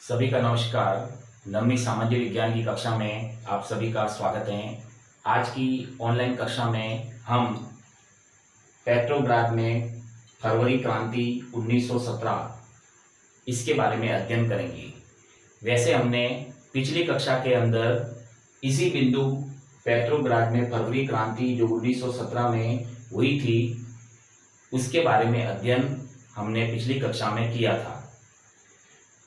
सभी का नमस्कार। नवमी सामाजिक विज्ञान की कक्षा में आप सभी का स्वागत है। आज की ऑनलाइन कक्षा में हम पेट्रोग्राद में फरवरी क्रांति 1917 इसके बारे में अध्ययन करेंगे। वैसे हमने पिछली कक्षा के अंदर इसी बिंदु पेट्रोग्राद में फरवरी क्रांति जो 1917 में हुई थी उसके बारे में अध्ययन हमने पिछली कक्षा में किया था।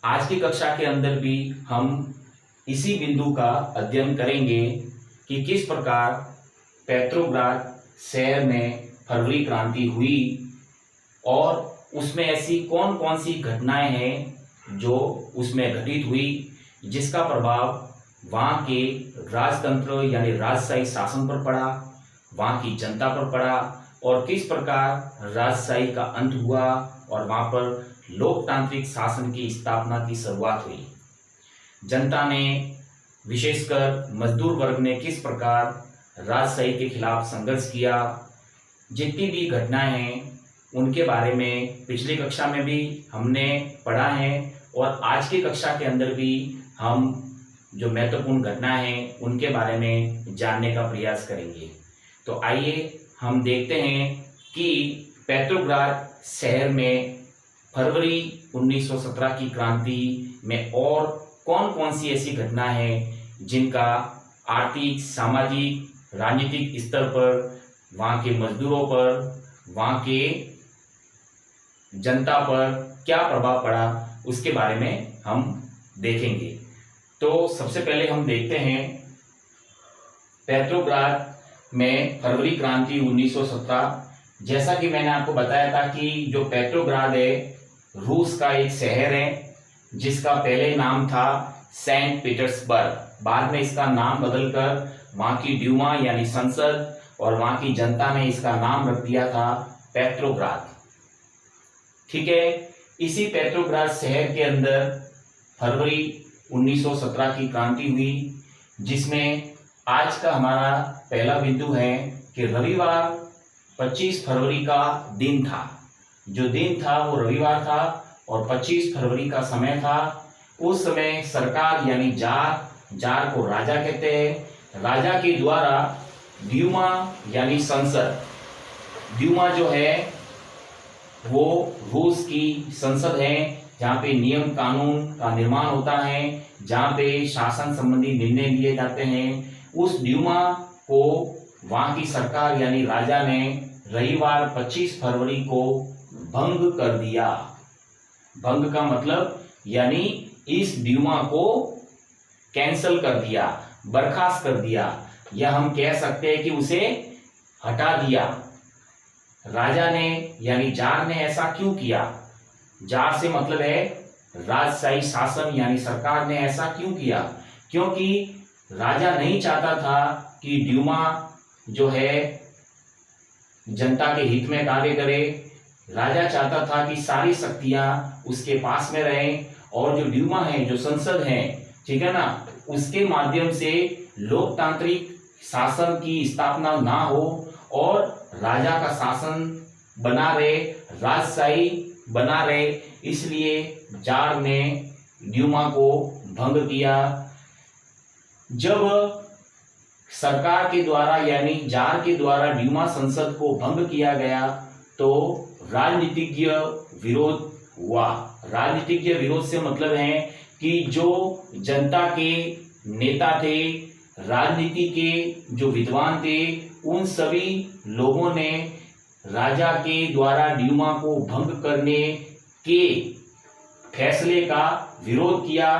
आज की कक्षा के अंदर भी हम इसी बिंदु का अध्ययन करेंगे कि किस प्रकार पेट्रोग्राद शहर में फरवरी क्रांति हुई और उसमें ऐसी कौन कौन सी घटनाएं हैं जो उसमें घटित हुई जिसका प्रभाव वहाँ के राजतंत्र यानी राजशाही शासन पर पड़ा, वहाँ की जनता पर पड़ा और किस प्रकार राजशाही का अंत हुआ और वहाँ पर लोकतांत्रिक शासन की स्थापना की शुरुआत हुई। जनता ने विशेषकर मजदूर वर्ग ने किस प्रकार राजशाही के खिलाफ संघर्ष किया, जितनी भी घटनाएं हैं उनके बारे में पिछली कक्षा में भी हमने पढ़ा है और आज की कक्षा के अंदर भी हम जो महत्वपूर्ण घटनाएं हैं उनके बारे में जानने का प्रयास करेंगे। तो आइए हम देखते हैं कि पेट्रोग्राद शहर में फरवरी 1917 की क्रांति में और कौन कौन सी ऐसी घटनाएं हैं जिनका आर्थिक, सामाजिक, राजनीतिक स्तर पर, वहाँ के मजदूरों पर, वहाँ के जनता पर क्या प्रभाव पड़ा उसके बारे में हम देखेंगे। तो सबसे पहले हम देखते हैं पेट्रोग्राद में फरवरी क्रांति 1917। जैसा कि मैंने आपको बताया था कि जो पेट्रोग्राद है रूस का एक शहर है जिसका पहले नाम था सेंट पीटर्सबर्ग। बाद में इसका नाम बदलकर वहाँ की ड्यूमा यानी संसद और वहाँ की जनता ने इसका नाम रख दिया था पेट्रोग्राद। ठीक है, इसी पेट्रोग्राद शहर के अंदर फरवरी 1917 की क्रांति हुई जिसमें आज का हमारा पहला बिंदु है कि रविवार 25 फरवरी का दिन था। जो दिन था वो रविवार था और 25 फरवरी का समय था। उस समय सरकार यानी जार को राजा कहते हैं, राजा के द्वारा ड्यूमा यानी संसद, ड्यूमा जो है वो रूस की संसद है जहाँ पे नियम कानून का निर्माण होता है, जहाँ पे शासन संबंधी निर्णय लिए जाते हैं। उस ड्यूमा को वहाँ की सरकार यानी राजा ने रविवार 25 फरवरी को भंग कर दिया। भंग का मतलब यानी इस ड्यूमा को कैंसल कर दिया, बर्खास्त कर दिया, या हम कह सकते हैं कि उसे हटा दिया। राजा ने यानी जार ने ऐसा क्यों किया? जार से मतलब है राजशाही शासन यानी सरकार ने ऐसा क्यों किया? क्योंकि राजा नहीं चाहता था कि ड्यूमा जो है जनता के हित में कार्य करे। राजा चाहता था कि सारी शक्तियां उसके पास में रहें और जो ड्यूमा है, जो संसद है, ठीक है ना, उसके माध्यम से लोकतांत्रिक शासन की स्थापना ना हो और राजा का शासन बना रहे, राजशाही बना रहे। इसलिए जार ने ड्यूमा को भंग किया। जब सरकार के द्वारा यानी जार के द्वारा ड्यूमा संसद को भंग किया गया तो राजनीतिज्ञ विरोध हुआ। राजनीतिज्ञ विरोध से मतलब है कि जो जनता के नेता थे, राजनीति के जो विद्वान थे, उन सभी लोगों ने राजा के द्वारा ड्यूमा को भंग करने के फैसले का विरोध किया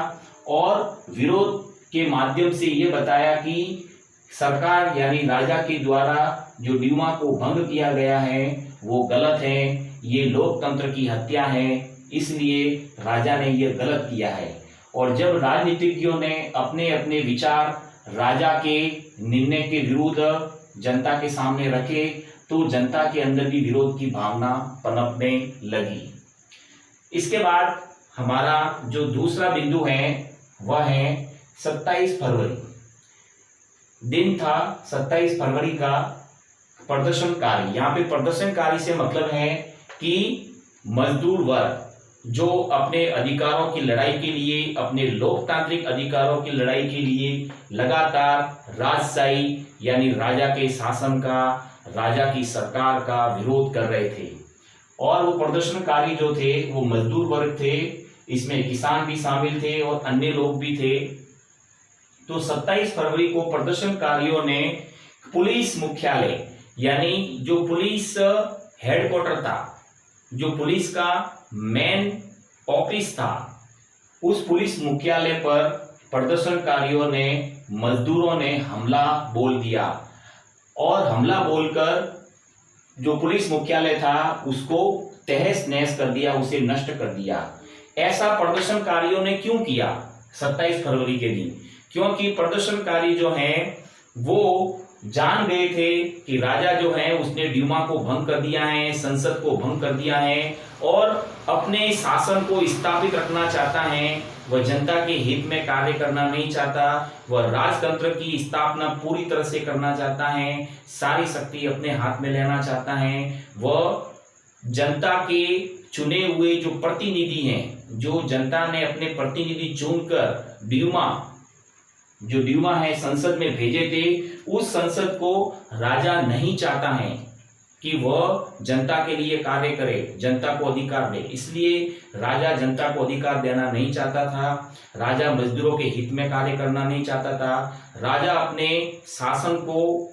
और विरोध के माध्यम से ये बताया कि सरकार यानी राजा के द्वारा जो ड्यूमा को भंग किया गया है वो गलत है, ये लोकतंत्र की हत्या है, इसलिए राजा ने ये गलत किया है। और जब राजनीतिज्ञों ने अपने अपने विचार राजा के निर्णय के विरुद्ध जनता के सामने रखे तो जनता के अंदर भी विरोध की भावना पनपने लगी। इसके बाद हमारा जो दूसरा बिंदु है वह है 27 फरवरी। दिन था 27 फरवरी का प्रदर्शनकारी। यहाँ पे प्रदर्शनकारी से मतलब है कि मजदूर वर्ग, जो अपने अधिकारों की लड़ाई के लिए, अपने लोकतांत्रिक अधिकारों की लड़ाई के लिए लगातार राजशाही यानी राजा के शासन का, राजा की सरकार का विरोध कर रहे थे। और वो प्रदर्शनकारी जो थे वो मजदूर वर्ग थे, इसमें किसान भी शामिल थे और अन्य लोग भी थे। तो 27 फरवरी को प्रदर्शनकारियों ने पुलिस मुख्यालय यानी जो पुलिस हेडक्वार्टर था, जो पुलिस का मेन ऑफिस था, उस पुलिस मुख्यालय पर प्रदर्शनकारियों ने, मजदूरों ने हमला बोल दिया और हमला बोलकर जो पुलिस मुख्यालय था उसको तहस नहस कर दिया, उसे नष्ट कर दिया। ऐसा प्रदर्शनकारियों ने क्यों किया 27 फरवरी के दिन? क्योंकि प्रदर्शनकारी जो हैं वो जान गए थे कि राजा जो है उसने ड्यूमा को भंग कर दिया है, संसद को भंग कर दिया है और अपने शासन को स्थापित रखना चाहता है। वह जनता के हित में कार्य करना नहीं चाहता, वह राजतंत्र की स्थापना पूरी तरह से करना चाहता है, सारी शक्ति अपने हाथ में लेना चाहता है। वह जनता के चुने हुए जो प्रतिनिधि हैं, जो जनता ने अपने प्रतिनिधि चुनकर जो ड्यूमा है संसद में भेजे थे, उस संसद को राजा नहीं चाहता है कि वह जनता के लिए कार्य करे, जनता को अधिकार दे। इसलिए राजा जनता को अधिकार देना नहीं चाहता था, राजा मजदूरों के हित में कार्य करना नहीं चाहता था। राजा अपने शासन को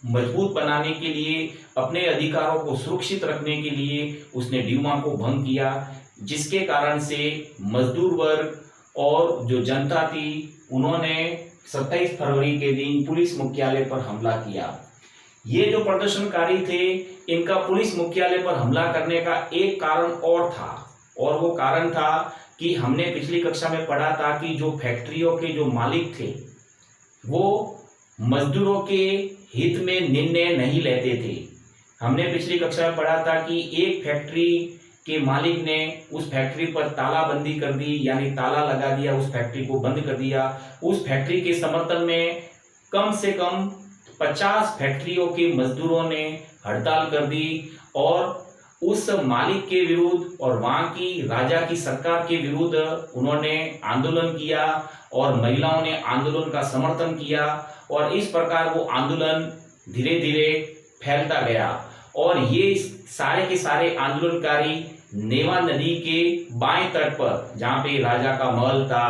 मजबूत बनाने के लिए, अपने अधिकारों को सुरक्षित रखने के लिए उसने ड्यूमा को भंग किया, जिसके कारण से मजदूर वर्ग और जो जनता थी उन्होंने 27 फरवरी के दिन पुलिस मुख्यालय पर हमला किया। ये जो प्रदर्शनकारी थे, इनका पुलिस मुख्यालय पर हमला करने का एक कारण और था, और वो कारण था कि हमने पिछली कक्षा में पढ़ा था कि जो फैक्ट्रियों के जो मालिक थे वो मजदूरों के हित में निर्णय नहीं लेते थे। हमने पिछली कक्षा में पढ़ा था कि एक फैक्ट्री के मालिक ने उस फैक्ट्री पर तालाबंदी कर दी, यानी ताला लगा दिया, उस फैक्ट्री को बंद कर दिया। उस फैक्ट्री के समर्थन में कम से कम 50 फैक्ट्रियों के मजदूरों ने हड़ताल कर दी और उस मालिक के विरुद्ध और वहां की राजा की सरकार के विरुद्ध उन्होंने आंदोलन किया और महिलाओं ने आंदोलन का समर्थन किया और इस प्रकार वो आंदोलन धीरे धीरे फैलता गया। और ये सारे के सारे आंदोलनकारी नेवा नदी के बाएं तट पर, जहां पे राजा का महल था,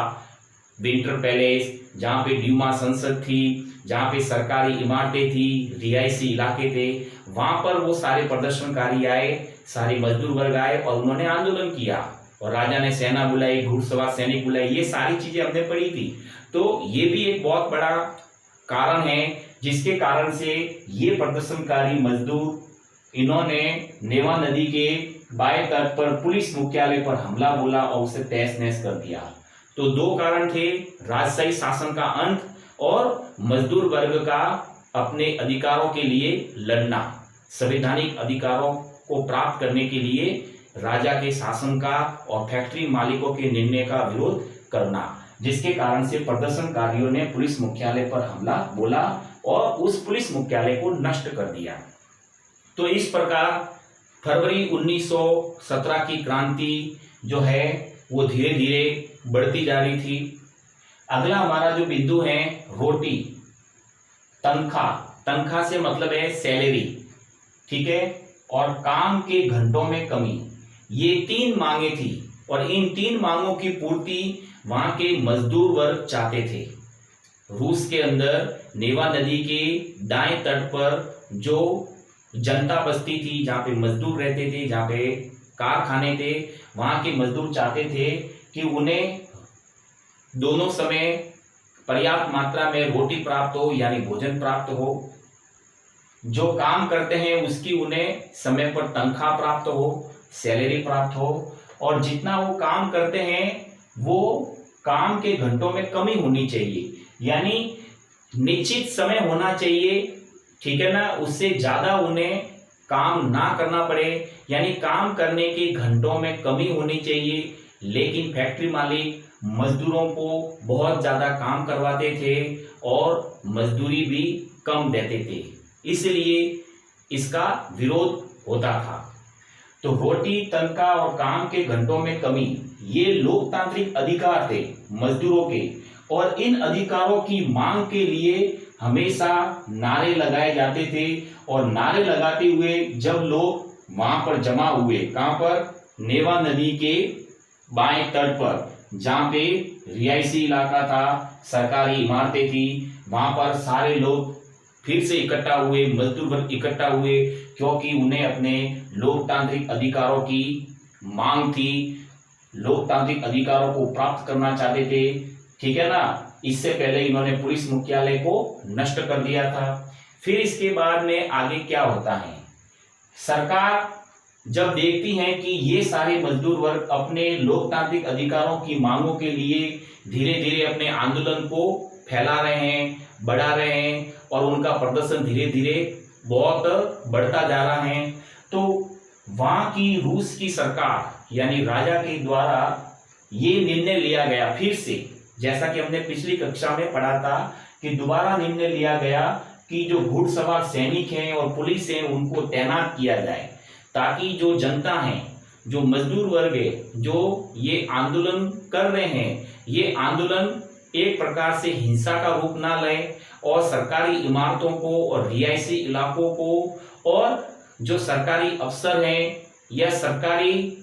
विंटर पैलेस, जहां पे ड्यूमा संसद थी, जहां पे सरकारी इमारतें थी, रिहायशी इलाके थे, वहां पर वो सारे प्रदर्शनकारी आए, सारे मजदूर वर्ग आए और उन्होंने आंदोलन किया और राजा ने सेना बुलाई, घुड़सवार सैनिक बुलाई। ये सारी चीजें हमने पढ़ी थी। तो ये भी एक बहुत बड़ा कारण है जिसके कारण से ये प्रदर्शनकारी मजदूर, इन्होंने नेवा नदी के बाएं तट पर पुलिस मुख्यालय पर हमला बोला और उसे तहस नहस कर दिया। तो दो कारण थे, राजशाही शासन का अंत और मजदूर वर्ग का अपने अधिकारों के लिए लड़ना, संवैधानिक अधिकारों को प्राप्त करने के लिए राजा के शासन का और फैक्ट्री मालिकों के निर्णय का विरोध करना, जिसके कारण से प्रदर्शनकारियों ने पुलिस मुख्यालय पर हमला बोला और उस पुलिस मुख्यालय को नष्ट कर दिया। तो इस प्रकार फरवरी 1917 की क्रांति जो है वो धीरे धीरे बढ़ती जा रही थी। अगला हमारा जो बिंदु है रोटी, तनख्वाह, तनख्वाह से मतलब है सैलरी, ठीक है, और काम के घंटों में कमी। ये 3 मांगे थी और इन 3 मांगों की पूर्ति वहां के मजदूर वर्ग चाहते थे। रूस के अंदर नेवा नदी के दाएं तट पर जो जनता बस्ती थी, जहां पे मजदूर रहते थे, जहां पे कारखाने थे, वहां के मजदूर चाहते थे कि उन्हें दोनों समय पर्याप्त मात्रा में रोटी प्राप्त हो, यानी भोजन प्राप्त हो। जो काम करते हैं उसकी उन्हें समय पर तनख्वाह प्राप्त हो, सैलरी प्राप्त हो, और जितना वो काम करते हैं वो काम के घंटों में कमी होनी चाहिए, यानी निश्चित समय होना चाहिए, ठीक है ना, उससे ज्यादा उन्हें काम ना करना पड़े, यानी काम करने के घंटों में कमी होनी चाहिए। लेकिन फैक्ट्री मालिक मजदूरों को बहुत ज्यादा काम करवाते थे और मजदूरी भी कम देते थे, इसलिए इसका विरोध होता था। तो रोटी, तनख्वाह और काम के घंटों में कमी, ये लोकतांत्रिक अधिकार थे मजदूरों के, और इन अधिकारों की मांग के लिए हमेशा नारे लगाए जाते थे। और नारे लगाते हुए जब लोग वहां पर जमा हुए, कहां पर, नेवा नदी के बाएं तट पर, जहां पे रिहायशी इलाका था, सरकारी इमारतें थी, वहां पर सारे लोग फिर से इकट्ठा हुए, मजदूर वर्ग इकट्ठा हुए, क्योंकि उन्हें अपने लोकतांत्रिक अधिकारों की मांग थी, लोकतांत्रिक अधिकारों को प्राप्त करना चाहते थे। ठीक है ना। इससे पहले इन्होंने पुलिस मुख्यालय को नष्ट कर दिया था। फिर इसके बाद में आगे क्या होता है, सरकार जब देखती है कि ये सारे मजदूर वर्ग अपने लोकतांत्रिक अधिकारों की मांगों के लिए धीरे धीरे अपने आंदोलन को फैला रहे हैं, बढ़ा रहे हैं, और उनका प्रदर्शन धीरे धीरे बहुत बढ़ता जा रहा है, तो वहां की रूस की सरकार यानी राजा के द्वारा ये निर्णय लिया गया, फिर से जैसा कि हमने पिछली कक्षा में पढ़ा था कि दोबारा निर्णय लिया गया कि जो घुड़सवार सैनिक हैं और पुलिस हैं उनको तैनात किया जाए, ताकि जो जनता है, जो मजदूर वर्ग है, जो ये आंदोलन कर रहे हैं, ये आंदोलन एक प्रकार से हिंसा का रूप ना ले, और सरकारी इमारतों को और रिहायशी इलाकों को और जो सरकारी अफसर हैं या सरकारी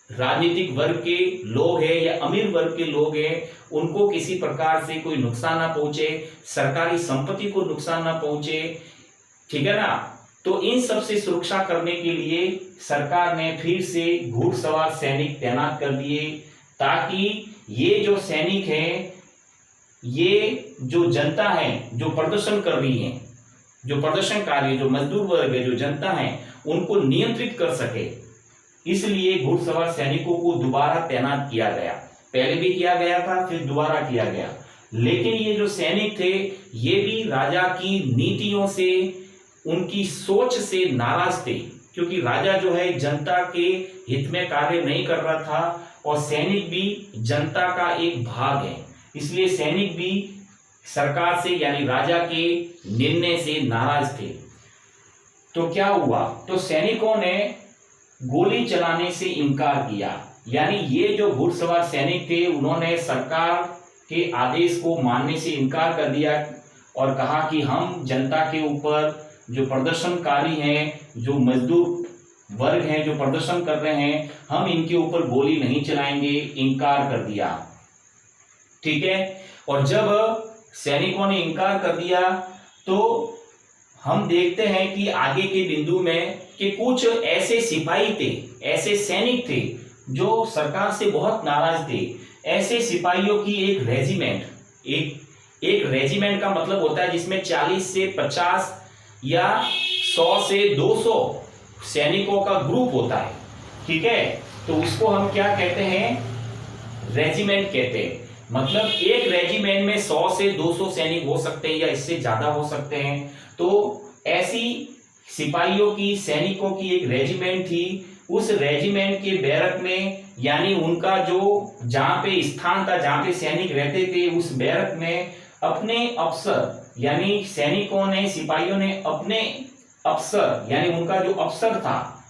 राजनीतिक वर्ग के लोग हैं या अमीर वर्ग के लोग हैं, उनको किसी प्रकार से कोई नुकसान ना पहुंचे, सरकारी संपत्ति को नुकसान ना पहुंचे। ठीक है ना। तो इन सब से सुरक्षा करने के लिए सरकार ने फिर से घुड़सवार सैनिक तैनात कर दिए, ताकि ये जो सैनिक हैं, ये जो जनता है जो प्रदर्शन कर रही है, जो प्रदर्शनकारी, जो मजदूर वर्ग है, जो जनता है, उनको नियंत्रित कर सके। इसलिए घुड़सवार सैनिकों को दोबारा तैनात किया गया। पहले भी किया गया था, फिर दोबारा किया गया। लेकिन ये जो सैनिक थे, ये भी राजा की नीतियों से, उनकी सोच से नाराज थे, क्योंकि राजा जो है जनता के हित में कार्य नहीं कर रहा था, और सैनिक भी जनता का एक भाग है। इसलिए सैनिक भी सरकार से यानी राजा के निर्णय से नाराज थे। तो क्या हुआ, तो सैनिकों ने गोली चलाने से इनकार किया। यानी ये जो घुड़सवार सैनिक थे, उन्होंने सरकार के आदेश को मानने से इनकार कर दिया और कहा कि हम जनता के ऊपर, जो प्रदर्शनकारी हैं, जो मजदूर वर्ग हैं, जो प्रदर्शन कर रहे हैं, हम इनके ऊपर गोली नहीं चलाएंगे, इनकार कर दिया। ठीक है। और जब सैनिकों ने इनकार कर दिया, तो हम देखते हैं कि आगे के बिंदु में कि कुछ ऐसे सिपाही थे, ऐसे सैनिक थे जो सरकार से बहुत नाराज थे। ऐसे सिपाहियों की एक रेजिमेंट, एक रेजिमेंट का मतलब होता है जिसमें 40 से 50 या 100 से 200 सैनिकों का ग्रुप होता है। ठीक है। तो उसको हम क्या कहते हैं, रेजिमेंट कहते हैं। मतलब एक रेजिमेंट में 100 से 200 सैनिक हो सकते हैं या इससे ज्यादा हो सकते हैं। तो ऐसी सिपाहियों की, सैनिकों की एक रेजिमेंट थी। उस रेजिमेंट के बैरक में, यानी उनका जो जहां पे स्थान था, जहां पे सैनिक रहते थे, उस बैरक में अपने अफसर, यानी सैनिकों ने, सिपाहियों ने अपने अफसर, यानी उनका जो अफसर था,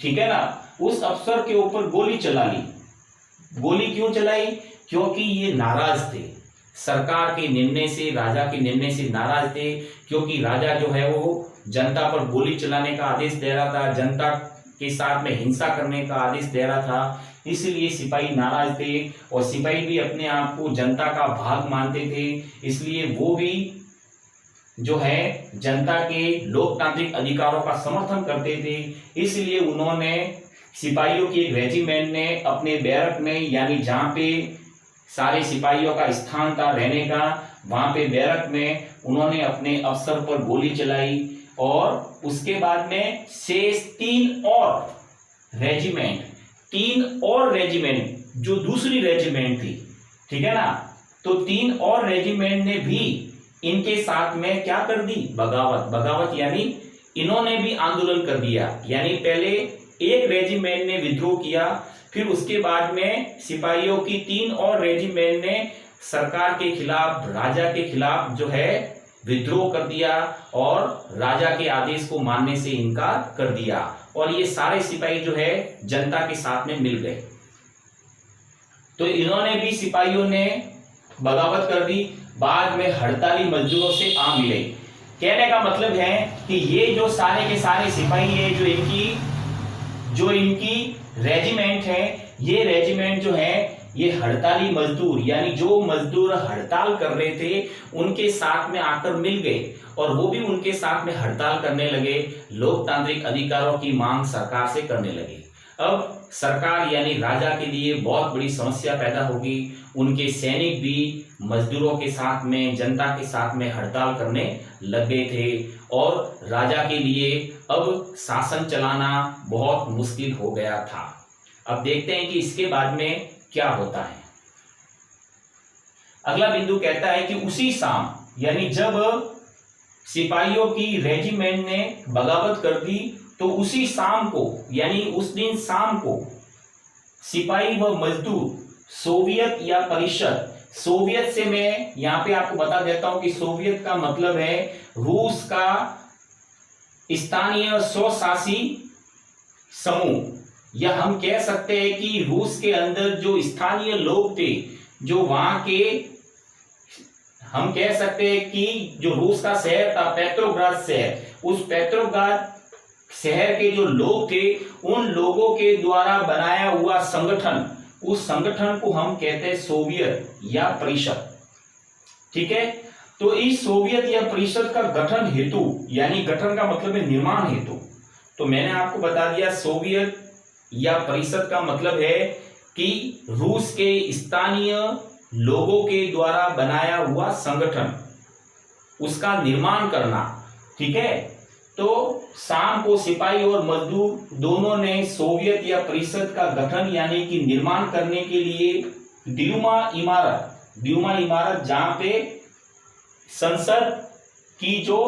ठीक है ना, उस अफसर के ऊपर गोली चला ली। गोली क्यों चलाई? क्योंकि ये नाराज थे सरकार के निर्णय से, राजा के निर्णय से नाराज थे। क्योंकि राजा जो है वो जनता पर गोली चलाने का आदेश दे रहा था, जनता के साथ में हिंसा करने का आदेश दे रहा था। इसलिए सिपाही नाराज थे, और सिपाही भी अपने आप को जनता का भाग मानते थे। इसलिए वो भी जो है जनता के लोकतांत्रिक अधिकारों का समर्थन करते थे। इसलिए उन्होंने, सिपाहियों की एक रेजिमेंट ने अपने बैरक में, यानी जहां पे सारे सिपाहियों का स्थान था रहने का, वहां पे बैरक में उन्होंने अपने अफसर पर गोली चलाई। और उसके बाद में शेष 3 और रेजिमेंट जो दूसरी रेजिमेंट थी, ठीक है ना, तो 3 और रेजिमेंट ने भी इनके साथ में क्या कर दी, बगावत यानी इन्होंने भी आंदोलन कर दिया। यानी पहले एक रेजिमेंट ने विद्रोह किया, फिर उसके बाद में सिपाहियों की 3 और रेजिमेंट ने सरकार के खिलाफ, राजा के खिलाफ जो है विद्रोह कर दिया और राजा के आदेश को मानने से इनकार कर दिया और ये सारे सिपाही जो है जनता के साथ में मिल गए। तो इन्होंने भी, सिपाहियों ने बगावत कर दी, बाद में हड़ताली मजदूरों से आ मिले। कहने का मतलब है कि ये जो सारे के सारे सिपाही है, जो इनकी रेजिमेंट है, ये रेजिमेंट जो है ये हड़ताली मजदूर यानी जो मजदूर हड़ताल कर रहे थे उनके साथ में आकर मिल गए और वो भी उनके साथ में हड़ताल करने लगे, लोकतांत्रिक अधिकारों की मांग सरकार से करने लगे। अब सरकार यानी राजा के लिए बहुत बड़ी समस्या पैदा होगी। उनके सैनिक भी मजदूरों के साथ में, जनता के साथ में हड़ताल करने लग गए थे और राजा के लिए अब शासन चलाना बहुत मुश्किल हो गया था। अब देखते हैं कि इसके बाद में क्या होता है। अगला बिंदु कहता है कि उसी शाम यानी जब सिपाहियों की रेजिमेंट ने बगावत कर दी तो उसी शाम को यानी उस दिन शाम को सिपाही व मजदूर सोवियत या परिषद, सोवियत से मैं यहां पे आपको बता देता हूं कि सोवियत का मतलब है रूस का स्थानीय स्वशासी समूह, या हम कह सकते हैं कि रूस के अंदर जो स्थानीय लोग थे, जो वहां के, हम कह सकते हैं कि जो रूस का शहर था पेट्रोग्राद शहर, उस पेट्रोग्राद शहर के जो लोग थे उन लोगों के द्वारा बनाया हुआ संगठन, उस संगठन को हम कहते हैं सोवियत या परिषद। ठीक है, तो इस सोवियत या परिषद का गठन हेतु यानी गठन का मतलब है निर्माण हेतु, तो मैंने आपको बता दिया सोवियत या परिषद का मतलब है कि रूस के स्थानीय लोगों के द्वारा बनाया हुआ संगठन, उसका निर्माण करना। ठीक है, तो शाम को सिपाही और मजदूर दोनों ने सोवियत या परिषद का गठन यानी कि निर्माण करने के लिए ड्यूमा इमारत जहां पे संसद की जो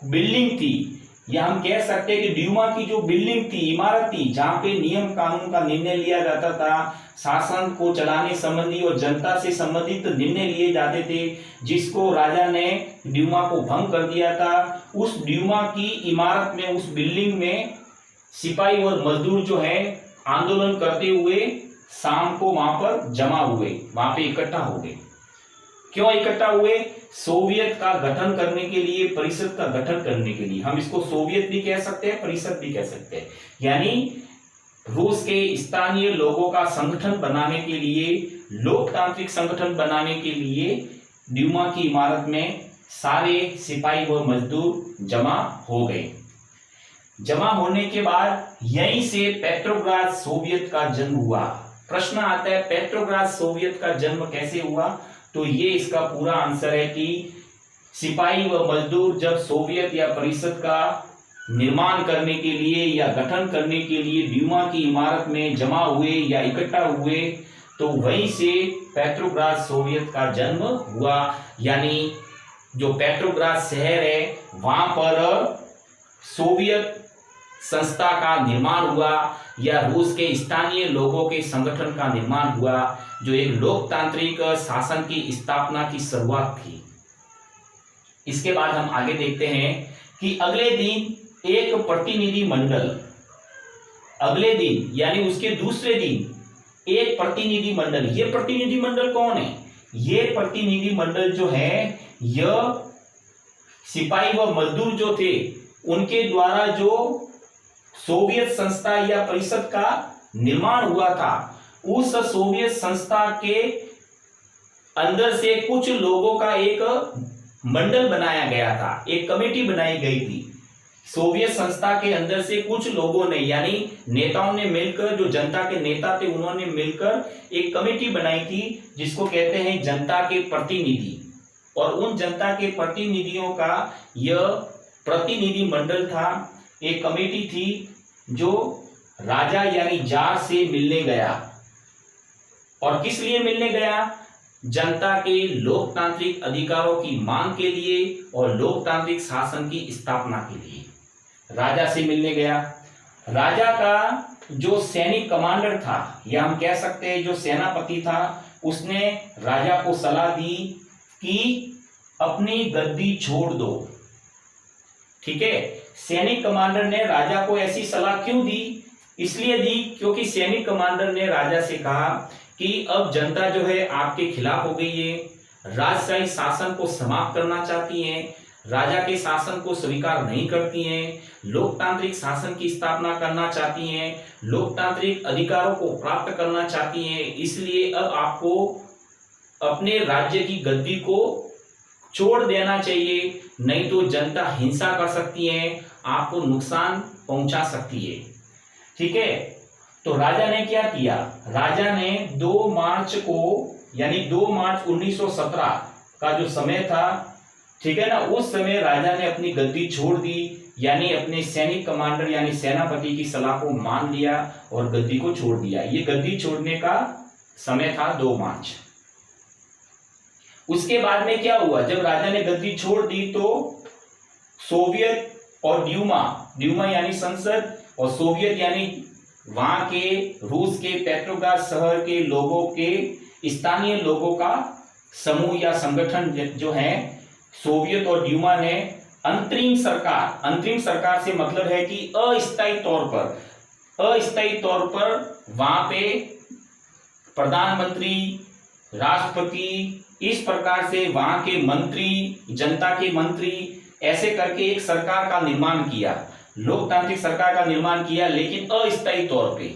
बिल्डिंग थी, या हम कह सकते हैं कि ड्यूमा की जो बिल्डिंग थी, इमारत थी, जहां पे नियम कानून का निर्णय लिया जाता था, शासन को चलाने संबंधी और जनता से संबंधित निर्णय लिए जाते थे, जिसको राजा ने ड्यूमा को भंग कर दिया था। उस ड्यूमा की इमारत में, उस बिल्डिंग में सिपाही और मजदूर जो है आंदोलन करते हुए शाम को वहां पर जमा हुए, वहां पे इकट्ठा हो गए। क्यों इकट्ठा हुए? सोवियत का गठन करने के लिए, परिषद का गठन करने के लिए। हम इसको सोवियत भी कह सकते हैं, परिषद भी कह सकते हैं, यानी रूस के स्थानीय लोगों का संगठन बनाने के लिए, लोकतांत्रिक संगठन बनाने के लिए ड्यूमा की इमारत में सारे सिपाही व मजदूर जमा हो गए। जमा होने के बाद यहीं से पेट्रोग्राद सोवियत का जन्म हुआ। प्रश्न आता है पेट्रोग्राद सोवियत का जन्म कैसे हुआ? तो ये इसका पूरा आंसर है कि सिपाही व मजदूर जब सोवियत या परिषद का निर्माण करने के लिए या गठन करने के लिए ड्यूमा की इमारत में जमा हुए या इकट्ठा हुए, तो वहीं से पेट्रोग्राद सोवियत का जन्म हुआ। यानी जो पेट्रोग्राद शहर है वहां पर सोवियत संस्था का निर्माण हुआ या रूस के स्थानीय लोगों के संगठन का निर्माण हुआ, जो एक लोकतांत्रिक शासन की स्थापना की शुरुआत थी। इसके बाद हम आगे देखते हैं कि अगले दिन एक प्रतिनिधि मंडल, अगले दिन यानी उसके दूसरे दिन एक प्रतिनिधि मंडल, ये प्रतिनिधि मंडल कौन है? ये प्रतिनिधि मंडल जो है यह सिपाही व मजदूर जो थे उनके द्वारा जो सोवियत संस्था या परिषद का निर्माण हुआ था, उस सोवियत संस्था के अंदर से कुछ लोगों का एक मंडल बनाया गया था, एक कमेटी बनाई गई थी। सोवियत संस्था के अंदर से कुछ लोगों ने यानी नेताओं ने मिलकर, जो जनता के नेता थे उन्होंने मिलकर एक कमेटी बनाई थी जिसको कहते हैं जनता के प्रतिनिधि। और उन जनता के प्रतिनिधियों का यह प्रतिनिधि मंडल था, एक कमेटी थी जो राजा यानी जार से मिलने गया। और किस लिए मिलने गया? जनता के लोकतांत्रिक अधिकारों की मांग के लिए और लोकतांत्रिक शासन की स्थापना के लिए राजा से मिलने गया। राजा का जो सैनिक कमांडर था या हम कह सकते हैं जो सेनापति था, उसने राजा को सलाह दी कि अपनी गद्दी छोड़ दो। ठीक है, सैनिक कमांडर ने राजा को ऐसी सलाह क्यों दी? इसलिए दी क्योंकि सैनिक कमांडर ने राजा से कहा कि अब जनता जो है आपके खिलाफ हो गई है, राजशाही शासन को समाप्त करना चाहती है, राजा के शासन को स्वीकार नहीं करती हैं, लोकतांत्रिक शासन की स्थापना करना चाहती हैं, लोकतांत्रिक अधिकारों को प्राप्त करना चाहती हैं। इसलिए अब आपको अपने राज्य की गद्दी को छोड़ देना चाहिए, नहीं तो जनता हिंसा कर सकती है, आपको नुकसान पहुंचा सकती है। ठीक है, तो राजा ने क्या किया? राजा ने 2 मार्च को, यानी 2 मार्च 1917 का जो समय था, ठीक है ना, उस समय राजा ने अपनी गद्दी छोड़ दी, यानी अपने सैनिक कमांडर यानी सेनापति की सलाह को मान लिया और गद्दी को छोड़ दिया। ये गद्दी छोड़ने का समय था 2 मार्च। उसके बाद में क्या हुआ? जब राजा ने गद्दी छोड़ दी तो सोवियत और ड्यूमा यानी संसद, और सोवियत यानी वहां के रूस के पेट्रोग्राद शहर के लोगों के, स्थानीय लोगों का समूह या संगठन जो है, सोवियत और ड्यूमा ने अंतरिम सरकार से मतलब है कि अस्थायी तौर पर वहां पे प्रधानमंत्री, राष्ट्रपति, इस प्रकार से वहां के मंत्री, जनता के मंत्री, ऐसे करके एक सरकार का निर्माण किया, लोकतांत्रिक सरकार का निर्माण किया, लेकिन अस्थायी तौर पे।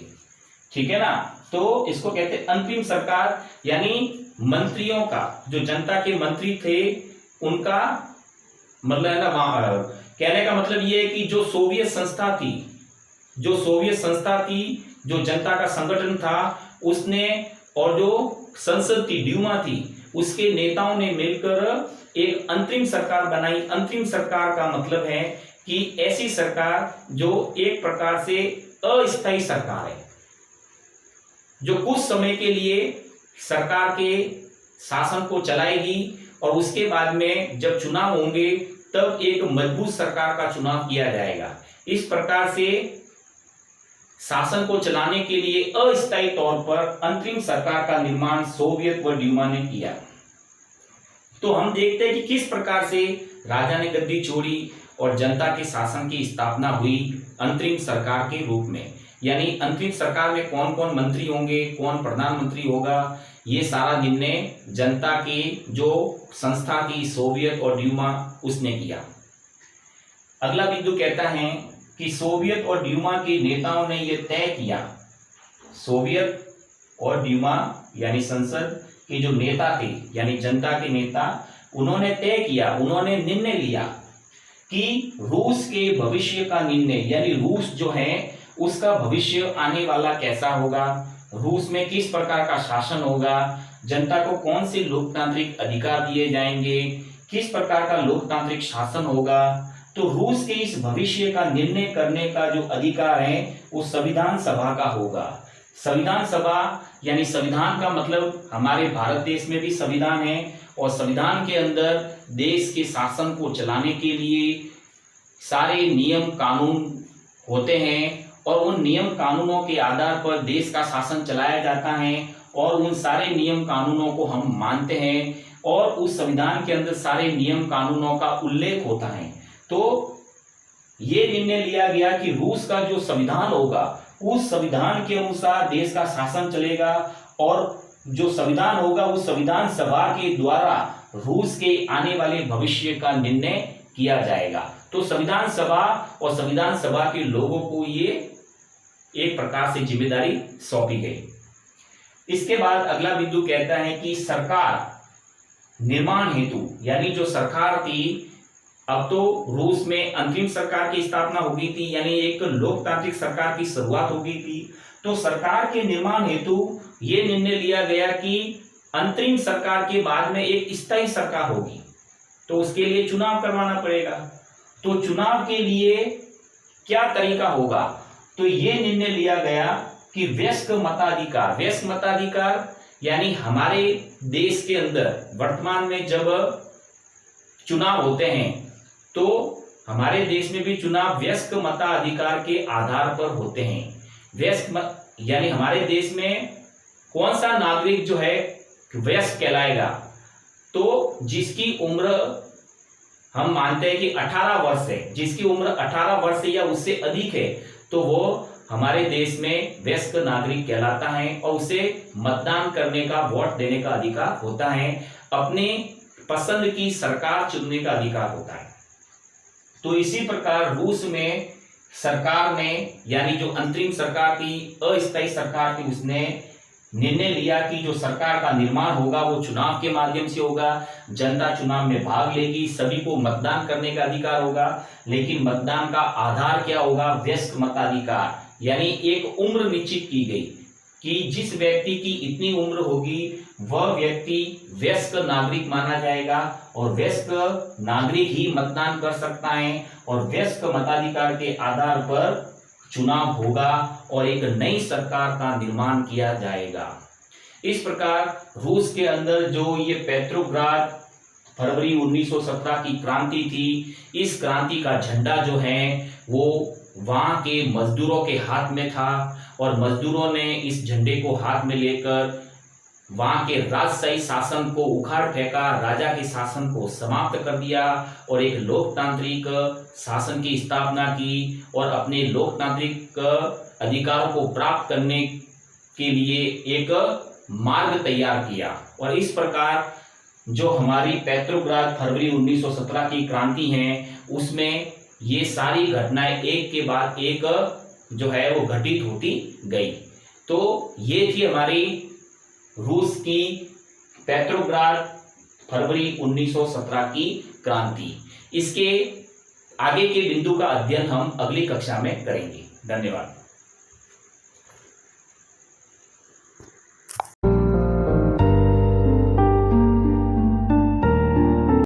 ठीक है ना, तो इसको कहते हैं अंतरिम सरकार, यानी मंत्रियों का, जो जनता के मंत्री थे उनका मतलब है ना, वहां कहने का मतलब ये है कि जो सोवियत संस्था थी, जो जनता का संगठन था, उसने, और जो संसद थी, ड्यूमा थी, उसके नेताओं ने मिलकर एक अंतरिम सरकार बनाई। अंतरिम सरकार का मतलब है कि ऐसी सरकार जो एक प्रकार से अस्थायी सरकार है, जो कुछ समय के लिए सरकार के शासन को चलाएगी और उसके बाद में जब चुनाव होंगे तब एक मजबूत सरकार का चुनाव किया जाएगा। इस प्रकार से शासन को चलाने के लिए अस्थायी तौर पर अंतरिम सरकार का निर्माण सोवियत व ड्यूमा ने किया। तो हम देखते हैं कि किस प्रकार से राजा ने गद्दी छोड़ी और जनता के शासन की स्थापना हुई अंतरिम सरकार के रूप में। यानी अंतरिम सरकार में कौन कौन मंत्री होंगे, कौन प्रधानमंत्री होगा, ये सारा निर्णय जनता की जो संस्था थी सोवियत और ड्यूमा, उसने किया। अगला बिंदु कहता है कि सोवियत और ड्यूमा के नेताओं ने यह तय किया, सोवियत और ड्यूमा यानी संसद के जो नेता थे यानी जनता के नेता, उन्होंने तय किया, उन्होंने निर्णय लिया कि रूस के भविष्य का निर्णय, यानी रूस जो है उसका भविष्य आने वाला कैसा होगा, रूस में किस प्रकार का शासन होगा, जनता को कौन से लोकतांत्रिक अधिकार दिए जाएंगे, किस प्रकार का लोकतांत्रिक शासन होगा। तो रूस के इस भविष्य का निर्णय करने का जो अधिकार है वो संविधान सभा का होगा। संविधान सभा यानी संविधान का मतलब हमारे भारत देश में भी संविधान है, और संविधान के अंदर देश के शासन को चलाने के लिए सारे नियम कानून होते हैं, और उन नियम कानूनों के आधार पर देश का शासन चलाया जाता है, और उन सारे नियम कानूनों को हम मानते हैं, और उस संविधान के अंदर सारे नियम कानूनों का उल्लेख होता है। तो ये निर्णय लिया गया कि रूस का जो संविधान होगा उस संविधान के अनुसार देश का शासन चलेगा, और जो संविधान होगा उस संविधान सभा के द्वारा रूस के आने वाले भविष्य का निर्णय किया जाएगा। तो संविधान सभा और संविधान सभा के लोगों को ये एक प्रकार से जिम्मेदारी सौंपी गई। इसके बाद अगला बिंदु कहता है कि सरकार निर्माण हेतु, यानी जो सरकार थी, अब तो रूस में अंतरिम सरकार की स्थापना हो गई थी, यानी एक लोकतांत्रिक सरकार की शुरुआत हो गई थी। तो सरकार के निर्माण हेतु ये निर्णय लिया गया कि अंतरिम सरकार के बाद में एक स्थायी सरकार होगी, तो उसके लिए चुनाव करवाना पड़ेगा। तो चुनाव के लिए क्या तरीका होगा? तो ये निर्णय लिया गया कि वयस्क मताधिकार यानी हमारे देश के अंदर वर्तमान में जब चुनाव होते हैं तो हमारे देश में भी चुनाव वयस्क मताधिकार के आधार पर होते हैं। यानी हमारे देश में कौन सा नागरिक जो है वयस्क कहलाएगा, तो जिसकी उम्र हम मानते हैं कि 18 वर्ष है, जिसकी उम्र 18 वर्ष या उससे अधिक है, तो वो हमारे देश में वयस्क नागरिक कहलाता है और उसे मतदान करने का, वोट देने का अधिकार होता है, अपने पसंद की सरकार चुनने का अधिकार होता है। तो इसी प्रकार रूस में सरकार ने, यानी जो अंतरिम सरकार थी, अस्थायी सरकार थी, उसने निर्णय लिया कि जो सरकार का निर्माण होगा वो चुनाव के माध्यम से होगा, जनता चुनाव में भाग लेगी, सभी को मतदान करने का अधिकार होगा, लेकिन मतदान का आधार क्या होगा? वयस्क मताधिकार, यानी एक उम्र निश्चित की गई कि जिस व्यक्ति की इतनी उम्र होगी वह व्यक्ति वयस्क नागरिक माना जाएगा और वयस्क नागरिक ही मतदान कर सकता है और वयस्क मताधिकार के आधार पर चुनाव होगा और एक नई सरकार का निर्माण किया जाएगा। इस प्रकार रूस के अंदर जो ये पेट्रोग्राद फरवरी 1917 की क्रांति थी, इस क्रांति का झंडा जो है वो वहां के मजदूरों के हाथ में था और मजदूरों ने इस झंडे को हाथ में लेकर वहां के राजशाही शासन को उखाड़ फेंका, राजा के शासन को समाप्त कर दिया और एक लोकतांत्रिक शासन की स्थापना की और अपने लोकतांत्रिक अधिकारों को प्राप्त करने के लिए एक मार्ग तैयार किया। और इस प्रकार जो हमारी पेट्रोग्राद फरवरी 1917 की क्रांति है उसमें ये सारी घटनाएं एक के बाद एक जो है वो घटित होती गई। तो ये थी हमारी रूस की पेट्रोग्राद फरवरी 1917 की क्रांति। इसके आगे के बिंदु का अध्ययन हम अगली कक्षा में करेंगे। धन्यवाद।